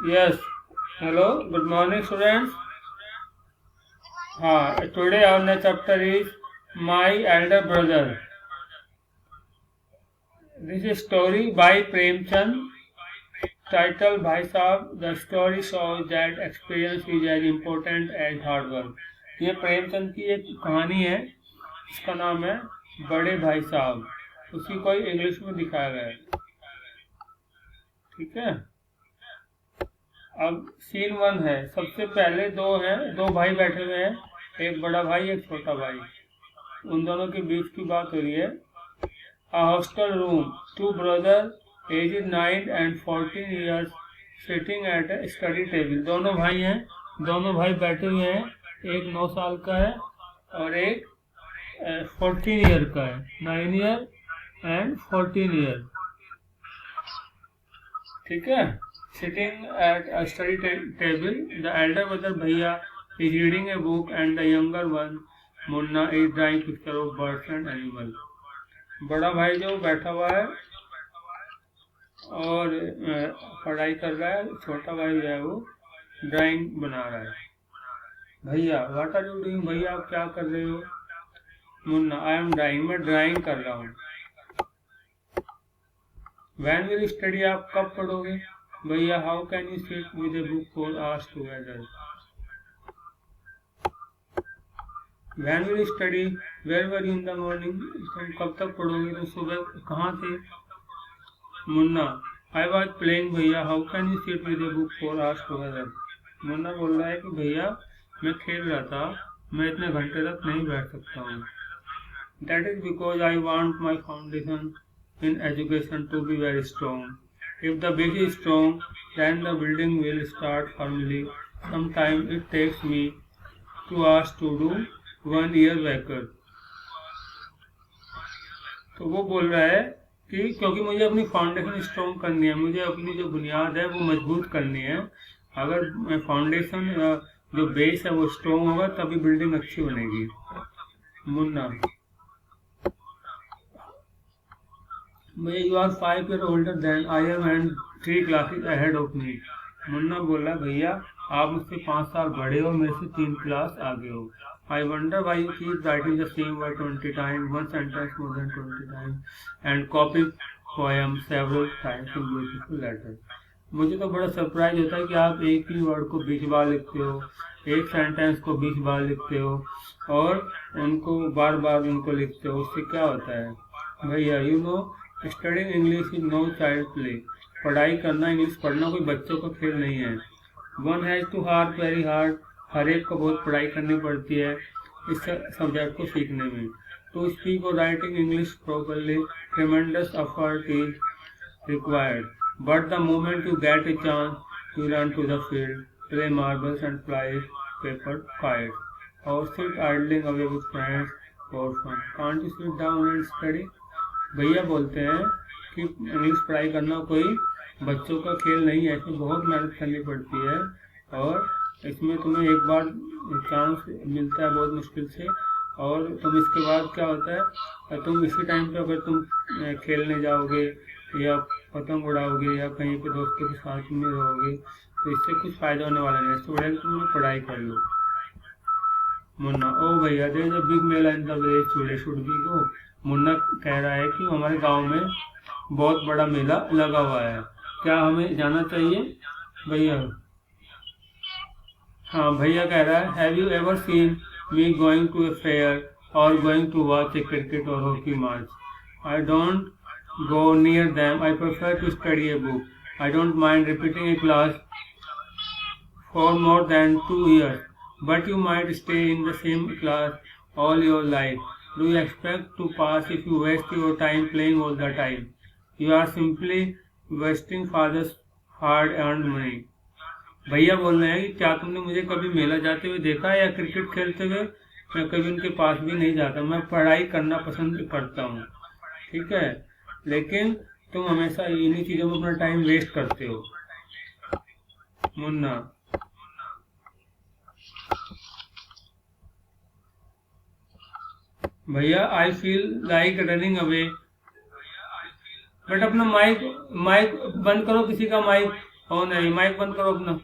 Yes. Hello. Good morning, students. Today our next chapter is My Elder Brother. This is story by Premchand. Title Bhai Sahab. The story shows that experience is as important as hard work. ये प्रेमचंद की एक कहानी है. इसका नाम है बड़े भाई साहब. उसी को इंग्लिश में दिखाया गया है. ठीक है. अब सीन 1 है. सबसे पहले दो भाई बैठे हुए हैं. एक बड़ा भाई एक छोटा भाई. उन दोनों के बीच की बात हो रही है. A hostel room. Two brothers, aged 9 and 14 years, sitting at a study table. दोनों भाई हैं. दोनों भाई बैठे हुए हैं. एक 9 साल का है और एक 14 ईयर का है. 9 ईयर एंड 14 ईयर. ठीक है. Sitting at a study table, the elder brother Bhaiya is reading a book and the younger one Munna is drawing picture of birds and animals. बड़ा भाई जो बैठा हुआ है और पढ़ाई कर रहा है. छोटा भाई जो है वो ड्राइंग बना रहा है. भैया व्हाट आर यू डूइंग. भैया आप क्या कर रहे हो. Munna I am drawing. मैं ड्राइंग कर रहा हूँ. When will study. आप कब पढ़ोगे. भैया how can you sit with a book for hours together. When will you study? Where were you in the morning? तुम कब तक पढ़ोगे. तुम सुबह कहाँ थे. Munna I was playing. भैया how can you sit with a book for hours together. Munna बोल रहा है कि भैया मैं खेल रहा था. मैं इतने घंटे तक नहीं बैठ सकता हूँ. That is because I want my foundation in education to be very strong. If the base is strong, then the building will start firmly. Sometimes it takes me 2 hours to do 1 year worker. तो वो बोल रहा है कि क्योंकि मुझे अपनी foundation strong करनी है. मुझे अपनी जो बुनियाद है वो मजबूत करनी है. अगर फाउंडेशन जो बेस है वो स्ट्रॉन्ग होगा तभी बिल्डिंग अच्छी बनेगी. Munna you are 5 years older than I am and 3 classes ahead of me. Munna बोला भैया आप मुझसे 5 साल बड़े हो. मेरे से 3 क्लास आगे हो. I wonder why you keep writing the same word 20 times, one sentence more than 20 times, and copy poem several times in beautiful letters. मुझे तो बड़ा सरप्राइज होता है कि आप एक ही वर्ड को 20 बार लिखते हो. एक सेंटेंस को 20 बार लिखते हो और उनको बार बार उनको लिखते हो. उससे क्या होता है. भैया you know studying English is no child play. पढ़ाई करना इंग्लिश पढ़ना कोई बच्चों का खेल नहीं है. One has to hard very hard. हर एक को बहुत पढ़ाई करनी पड़ती है इस सब्जेक्ट को सीखने में. To speak or writing English properly tremendous effort is required. But the moment you get a chance you run to the field, play marbles and fly paper fight or sit idling away with friends for fun. Can't you sit down and study. भैया बोलते हैं कि English पढ़ाई करना कोई बच्चों का खेल नहीं है. इसमें बहुत मेहनत करनी पड़ती है और इसमें तुम्हें एक बार चांस मिलता है बहुत मुश्किल से. और तुम इसके बाद क्या होता है तुम इसी टाइम पे अगर तुम खेलने जाओगे या पतंग उड़ाओगे या कहीं पे दोस्तों के साथ में रहोगे तो इससे कुछ फायदा होने वाला नहीं. इससे बढ़िया तुम पढ़ाई कर लो. मुन्ना ओ भैया there is a big mela in the village today should we go. Munna कह रहा है कि हमारे गांव में बहुत बड़ा मेला लगा हुआ है. क्या हमें जाना चाहिए. भैया हाँ. भैया कह रहा है have you ever seen me going to a fair or going to watch a cricket or hockey match. I don't go near them. I prefer to study a book. I don't mind repeating a class for more than 2 years. But you might stay in the same class all your life. Do you expect to pass if you waste your time playing all the time. You are simply wasting father's hard earned money. भैया बोल रहे हैं कि क्या तुमने मुझे कभी मेला जाते हुए देखा है या क्रिकेट खेलते हुए. मैं कभी उनके पास भी नहीं जाता. मैं पढ़ाई करना पसंद करता हूँ. ठीक है. लेकिन तुम हमेशा इन्हीं चीजों में अपना टाइम वेस्ट करते हो. मुन्ना भैया I feel like running away. But अपना माइक बंद करो. किसी का माइक ओ नहीं, माइक बंद करो अपना।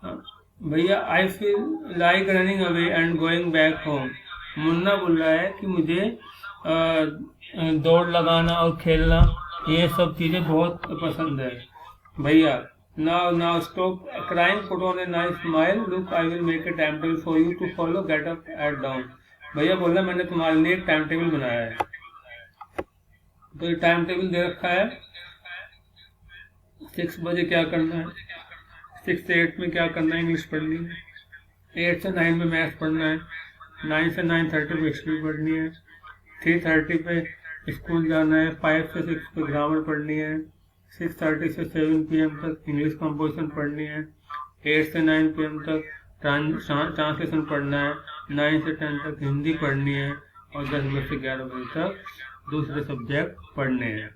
हाँ, भैया I feel like running away and going back home. Munna बोल रहा है कि मुझे दौड़ लगाना और खेलना, ये सब चीज़ें बहुत पसंद है। भैया now now stop crime, put on a nice smile, look I will make a time table for you to follow, get up at dawn. भैया बोल रहा मैंने तुम्हारे लिए एक टाइम टेबल बनाया है। तो ये टाइम टेबल दे रखा है, 6 बजे क्या करना है, 6 से 8 में क्या करना है, इंग्लिश पढ़नी है, 8 से 9 में मैथ्स पढ़ना है, 9 से 9:30 पे हिस्ट्री पढ़नी है, 3:30 पे स्कूल जाना है, 5 से 6 पे ग्रामर पढ़नी है, 6:30 से 7 PM तक इंग्लिश कंपोजिशन पढ़नी है, 8 से 9 PM तक ट्रांसलेशन पढ़ना है, 9 से 10 तक हिंदी पढ़नी है, और 10 बजे से 11 बजे तक दूसरे सब्जेक्ट पढ़ने हैं।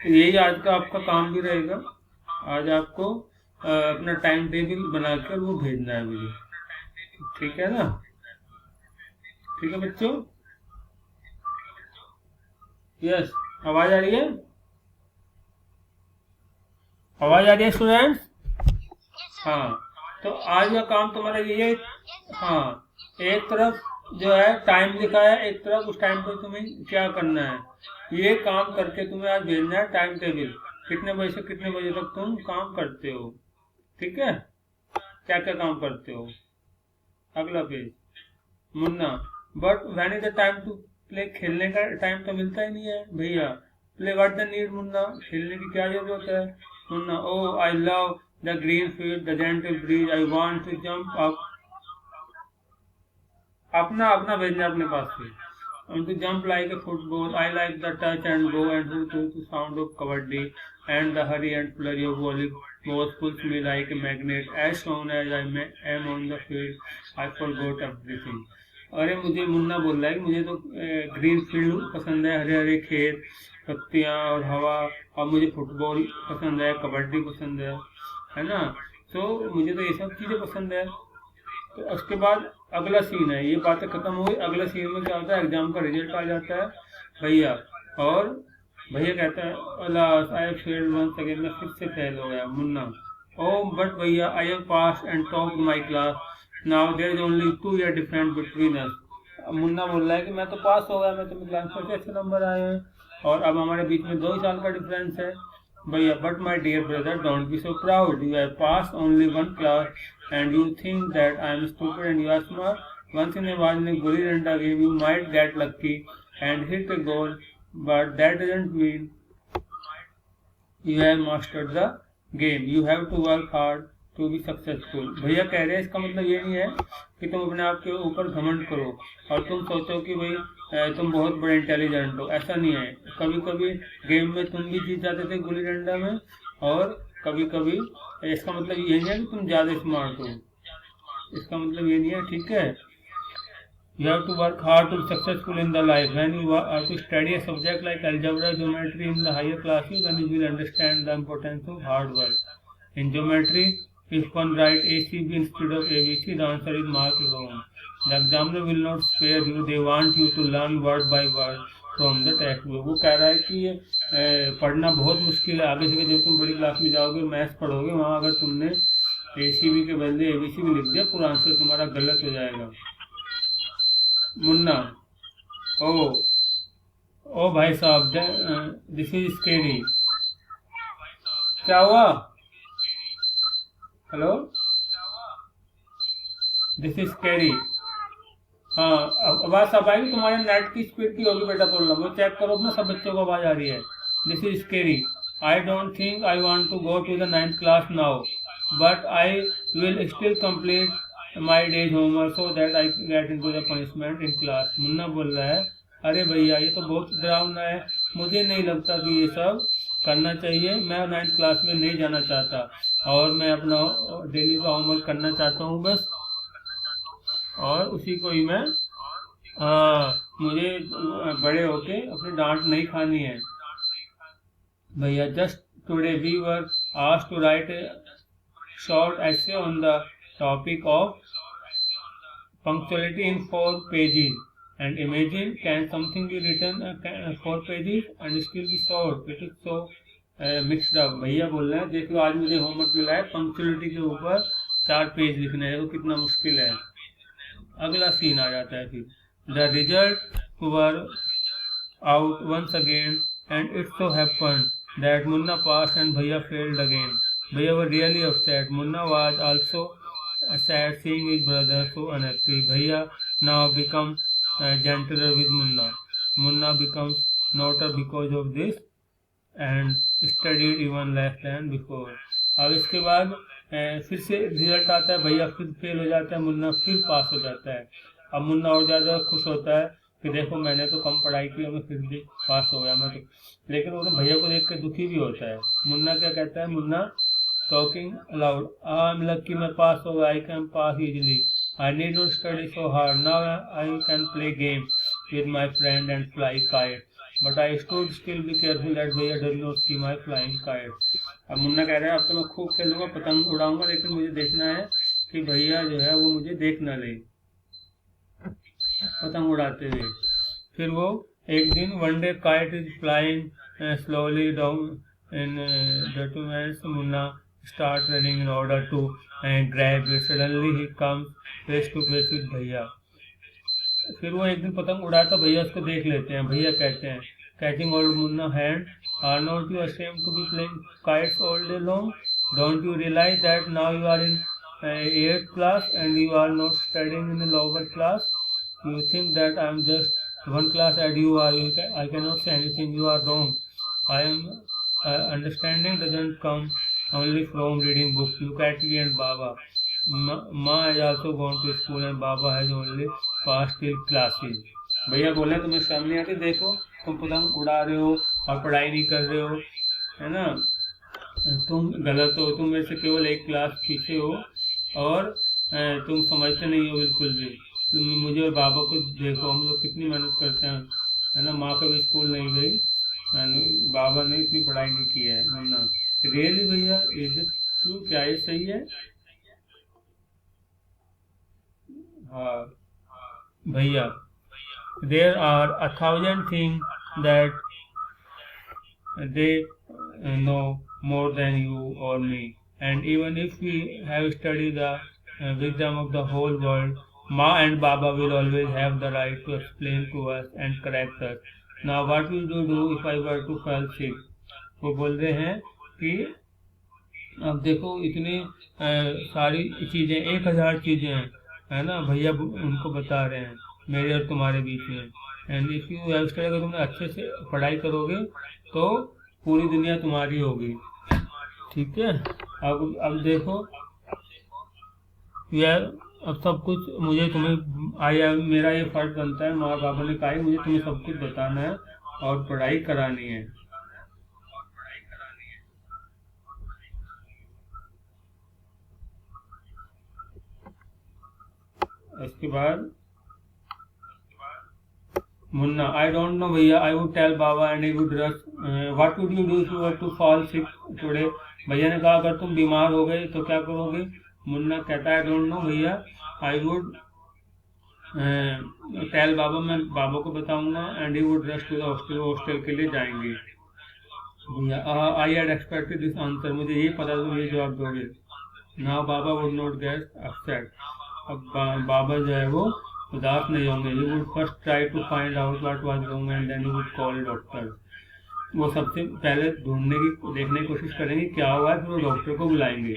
तो यही आज का आपका काम भी रहेगा। आज आपको अपना टाइम टेबल बनाकर वो भेजना है मुझे, ठीक है ना? ठीक है बच्चों? यस, आवाज आ रही है? आवाज आ रही है स्टूडेंट्स? हाँ, तो आज का काम तुम्हारा ये है। हाँ, एक तरफ जो है टाइम लिखा है, एक तरफ उस टाइम पर तुम्हें क्या करना है, ये काम करके तुम्हें आज भेजना है टाइम टेबल, कितने बजे से कितने बजे तक तुम काम करते हो, ठीक है? क्या क्या काम करते हो। अगला page. Munna, but when is the time to play, खेलने का टाइम तो मिलता ही नहीं है भैया। Play what the need Munna, खेलने की क्या जरूरत है। Munna, oh I love the green field, the gentle breeze, I want to jump up. अपना अपना भेजना अपने पास से। To jump like a football, I like the touch and go and to sound of kabaddi, and the hurry and flurry of volleyball pulls me like a magnet. As soon as I am on the field, I forgot everything. अरे मुझे मुन्ना बोल रहा है कि मुझे तो green field पसंद है, हरे हरे खेत, पत्तियाँ और हवा, और मुझे फुटबॉल पसंद है, कबड्डी पसंद है ना? तो मुझे तो ये सब चीज़ें पसंद है। तो उसके बाद अगला सीन है, ये बातें खत्म हो गई। अगला सीन में क्या होता है, एग्जाम का रिजल्ट आ जाता है भैया, और भैया कहता है alas I failed once again, मैं फिर से फेल हो गया। मुन्ना, ओ बट भैया I have pass and topped my class, now there is only 2 year difference between us. Munna बोल रहा है कि मैं तो पास हो गया, मैं तो क्लास में अच्छे नंबर आए हैं, और अब हमारे बीच में 2 ही साल का डिफरेंस है। भैया, but my dear brother don't be so proud, you have pass only 1 class and you think that I am stupid and you are smart. Once in a while in a gully danda game you might get lucky and hit a goal, but that doesn't mean you have mastered the game. You have to work hard to be successful. भैया कह रहे हैं इसका मतलब ये नहीं है कि तुम अपने आप के ऊपर घमंड करो और तुम सोचो कि भाई तुम बहुत बड़े इंटेलिजेंट हो, ऐसा नहीं है। कभी कभी गेम में तुम भी जीत जाते थे गुल्ली डंडा में, और कभी कभी इसका मतलब ये नहीं है कि तुम ज़्यादा स्मार्ट हो, इसका मतलब ये नहीं है, ठीक है? You have to work hard to be successful in the life. When you are to study a subject like algebra, geometry in the higher classes, then you will understand the importance of hard work. In geometry, if one write ACB instead of ABC, the answer is marked wrong. The examiner will not spare you. They want you to learn word by word from the textbook. वो कह रहा है कि ये पढ़ना बहुत मुश्किल है, आगे से जब तुम बड़ी क्लास में जाओगे मैथ्स पढ़ोगे, वहाँ अगर तुमने ACB के बदले ABC भी लिख दिया, पूरा आंसर तुम्हारा गलत हो जाएगा। मुन्ना, ओ भाई साहब, दिस इज स्केरी। क्या हुआ? Hello, this is scary. हाँ, आवाज सब आएगी, तुम्हारे नेट की स्पीड की होगी बेटा, बोल रहा हूँ चेक करो अपना, सब बच्चों को आवाज आ रही है। This is scary, I don't think I want to go to the 9th class now, but I will still complete my days homework so that I get into the punishment in class. Munna बोल रहा है अरे भैया ये तो बहुत डरावना है, मुझे नहीं लगता कि ये सब करना चाहिए, मैं 9th क्लास में नहीं जाना चाहता और मैं अपना डेली का होमवर्क करना चाहता हूँ बस, और उसी को ही मैं मुझे बड़े होके अपनी डांट नहीं खानी है। भैया, just today we were asked to write a short essay on the topic of punctuality in 4 pages, and imagine, can something be written 4 pages and still be short? It is so mixed up. भैया बोल रहे हैं देखो आज मुझे homework मिला है, punctuality के ऊपर 4 पेज लिखने हैं, तो कितना मुश्किल है। अगला सीन आ जाता है फिर। The result were out once again and it so happened that Munna pass and भैया फेल्ड अगेन। भैया were really upset. Munna was also sad seeing his brother so unhappy. Bhaiya now become gentler with Munna. Munna becomes naughty because of this and studied even less than before. अब इसके बाद फिर से result आता है, भैया फिर फेल हो जाता है, मुन्ना फिर पास हो जाता है। अब मुन्ना और ज़्यादा खुश होता है कि देखो मैंने तो कम पढ़ाई की और मैं फिर भी पास हो गया मैं तो। लेकिन वो तो भैया को देख कर दुखी भी होता है। मुन्ना क्या कहता है, Munna talking aloud, I am lucky मैं पास हो गया, I can pass easily, I need not study so hard, now I can play game with my friend and fly kite, but I stood still be careful that भैया does not see my flying kite. अब मुन्ना कह रहा है अब तो मैं खूब खेलूंगा, पतंग उड़ाऊंगा, लेकिन मुझे देखना है कि भैया जो है वो मुझे देख न ले पतंग उड़ाते हुए। फिर वो एक दिन one day kite is flying slowly down in the Munna start running in order to grab it. Suddenly he comes face to face with भैया। फिर वो एक दिन पतंग उड़ाता, भैया उसको देख लेते हैं। भैया कहते हैं catching old Munna hand, are not you ashamed to be playing kites all day long? Don't you realize that now you are in 8th class and you are not studying in the lower class? You think that I am just one class and you are, I cannot say anything, you are wrong. I am understanding doesn't come only from reading books. Look at me and Baba. Ma has also gone to school and Baba has only passed till classes. भैया बोले तुम्हें शर्म नहीं आती, देखो तुम पतंग उड़ा रहे हो और पढ़ाई नहीं कर रहे हो, है ना, तुम गलत हो, तुम मेरे से केवल एक क्लास पीछे हो और तुम समझते नहीं हो बिल्कुल भी। तुम मुझे और बाबा को देखो, हम लोग कितनी मेहनत करते हैं, है ना, माँ कभी स्कूल नहीं गई, बाबा ने इतनी पढ़ाई नहीं की है ना। रियली भैया इज इट ट्रू, क्या ये सही है? हाँ भैया, there are 1000 things that they know more than you or me, and even if we have study the wisdom of the whole world, Ma and Baba will always have the right to explain to us and correct us. Now what will you do if I were to fall sick? वो बोल रहे हैं कि अब देखो इतनी सारी चीज़ें, 1000 चीज़ें हैं, है ना, भैया उनको बता रहे हैं मेरे और तुम्हारे बीच में। And if you have study, अगर तुमने अच्छे से पढ़ाई करोगे तो पूरी दुनिया तुम्हारी होगी, ठीक है। अब देखो यार, अब सब कुछ मुझे तुम्हें आया, मेरा ये फर्ज बनता है, माँ बाबा ने कहा मुझे तुम्हें सब कुछ बताना है और पढ़ाई करानी है। इसके बाद मुन्ना, आई डोंट नो भैया, I would tell Baba and he would rush, what would you do if you were to fall sick today? भैया ने कहा अगर तुम बीमार हो गए तो क्या करोगे? मुन्ना कहता है आई डोंट नो भैया, आई वुड टेल बाबा, मैं बाबा को बताऊंगा, and he would rush to the hostel, hostel के लिए जाएंगे। भैया I had expected this answer, मुझे ये पता था तुम ये जवाब दोगे। Now Baba would not get upset, अब बाबा जो है वो उदास नहीं होंगे। He would first try to find out what was wrong and then he would call doctor. वो सबसे पहले देखने की कोशिश करेंगे क्या हुआ है, फिर वो डॉक्टर को बुलाएंगे।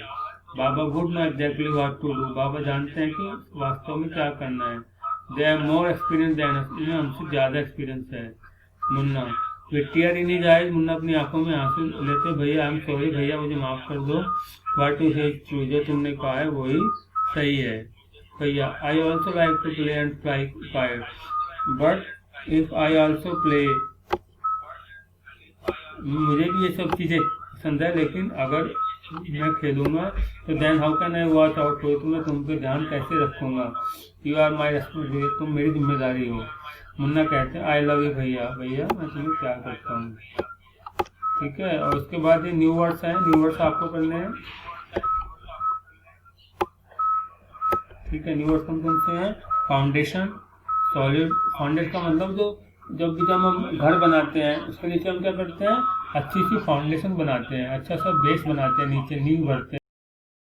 Baba would know exactly what to do, बाबा जानते हैं कि वास्तव में क्या करना है। They are more experience than us, इन्हें हमसे ज़्यादा एक्सपीरियंस है। Munna with tear in his eyes, Munna अपनी आंखों में आंसू लेते, भैया आई एम सॉरी, भैया मुझे माफ़ कर दो, व्हाट यू से ट्रू, जो तुमने कहा है वही सही है। भैया I also like to play and fly kite, but if I also play, मुझे भी ये सब चीज़ें पसंद है, लेकिन अगर मैं खेलूंगा तो then how can I watch out for, तो मैं तुम पे ध्यान कैसे रखूंगा? यू आर माई रेस्पॉन्सिबिलिटी, तुम मेरी जिम्मेदारी हो। मुन्ना कहते हैं आई लव यू भैया, भैया मैं तुम्हें प्यार करता हूँ, ठीक है। और उसके बाद ये न्यू वर्ड्स हैं, न्यू वर्ड्स आपको करने हैं, ठीक है। न्यू वर्ड्स कौन कौन से हैं? फाउंडेशन, सॉलिड, फाउंडेशन का मतलब जो जब भी जब हम घर बनाते हैं उसके नीचे हम क्या करते हैं, अच्छी सी फाउंडेशन बनाते हैं, अच्छा सा बेस बनाते हैं, नीचे नींव भरते हैं।